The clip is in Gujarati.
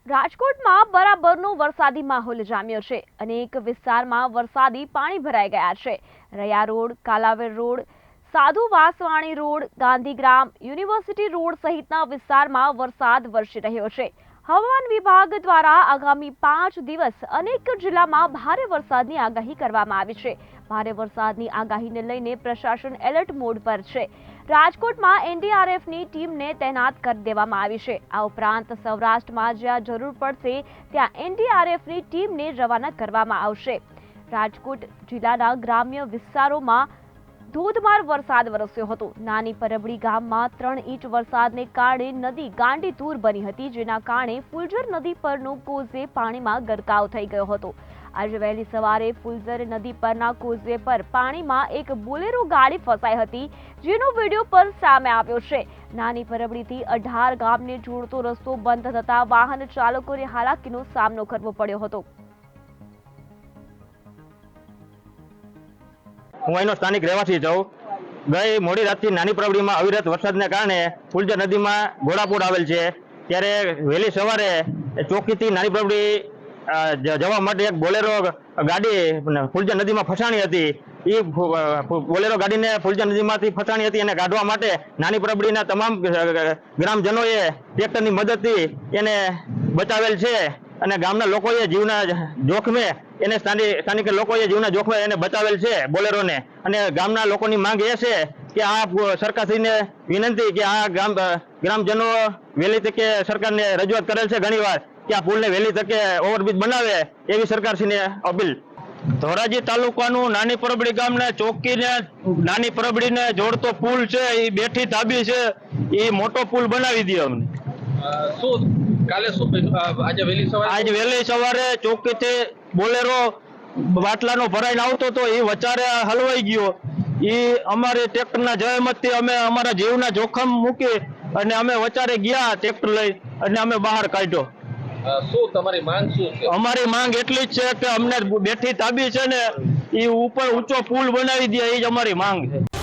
રાજકોટમાં બરાબરનો વરસાદી માહોલ જામ્યો છે। અનેક વિસ્તારમાં વરસાદી પાણી ભરાઈ ગયા છે। રૈયા રોડ, કાલાવેર રોડ, સાધુ Vaswani road, Gandhigram, university road સહિતના વિસ્તારમાં વરસાદ વરસી રહ્યો છે। હવામાન વિભાગ દ્વારા આગામી 5 દિવસ અનેક જિલ્લામાં ભારે વરસાદની આગાહી કરવામાં આવી છે। ભારે વરસાદની આગાહીને લઈને પ્રશાસન એલર્ટ મોડ પર છે। રાજકોટમાં એનડીઆરએફની ટીમને તૈનાત કરી દેવામાં આવી છે। આ ઉપરાંત સૌરાષ્ટ્રમાં જ્યાં જરૂર પડશે ત્યાં એનડીઆરએફની ટીમને રવાના કરવામાં આવશે। રાજકોટ જિલ્લાના ગ્રામ્ય વિસ્તારોમાં ધોધમાર વરસાદ વરસ્યો હતો। નાની પરબડી ગામમાં 3 ઇંચ વરસાદને કારણે નદી ગાંડીતુર બની હતી, જેના કારણે ફુલઝર નદી પરનો કોઝવે પાણીમાં ગરકાવ થઈ ગયો હતો। આજે વહેલી સવારે ફુલઝર નદી પરના કોઝવે પર પાણીમાં એક બોલેરો ગાડી ફસાઈ હતી, જેનો વિડીયો પર સામે આવ્યો છે। નાની પરબડીથી 18 ગામને જોડતો રસ્તો બંધ થતા વાહન ચાલકોને હાલાકીનો સામનો કરવો પડ્યો હતો। હું અહીંનો સ્થાનિક રહેવાસી છું। ગઈ મોડી રાતથી નાની પરબડીમાં અવિરત વરસાદને કારણે ફુલઝર નદીમાં ઘોડાપૂર આવેલ છે, ત્યારે વહેલી સવારે ચોકીથી નાની પરબડી જવા માટે એક બોલેરો ગાડી ફુલઝર નદીમાં ફસાણી હતી। એ બોલેરો ગાડીને ફુલઝર નદીમાંથી ફસાણી હતી, એને કાઢવા માટે નાની પરબડીના તમામ ગ્રામજનોએ ટ્રેક્ટરની મદદથી એને બચાવેલ છે અને ગામના લોકોએ જીવના જોખમે એને સ્થાનિક લોકોએ જીવના જોખમે એને બચાવેલ છે બોલેરોને। અને ગામના લોકોની માંગ એ છે કે આ સરકારશ્રીને વિનંતી કે આ ગ્રામજનો વહેલી તકે સરકારને રજૂઆત કરેલ છે ઘણીવાર કે આ પુલને વહેલી તકે ઓવરબ્રિજ બનાવે, એવી સરકારશ્રીને અપીલ। ધોરાજી તાલુકાનું નાની પરબડી ગામને ચોકીને નાની પરબડીને જોડતો પુલ છે, એ બેઠી ધાબી છે, એ મોટો પુલ બનાવી દે અમને। આજે વહેલી સવારે ચોકીથી બોલેરો બાટલાનો ભરાઈને આવતો હતો, એ વચારે હલવાઈ ગયો। એ અમારી ટ્રેક્ટરના જહેમતથી અમે અમારા જીવના જોખમ મૂકી અને અમે વચારે ગયા ટ્રેક્ટર લઈ અને અમે બહાર કાઢ્યો। શું તમારી માંગ શું છે? અમારી માંગ એટલી જ છે કે અમને બેઠી તાબી છે ને એ ઉપર ઊંચો પુલ બનાવી દે, એ જ અમારી માંગ છે।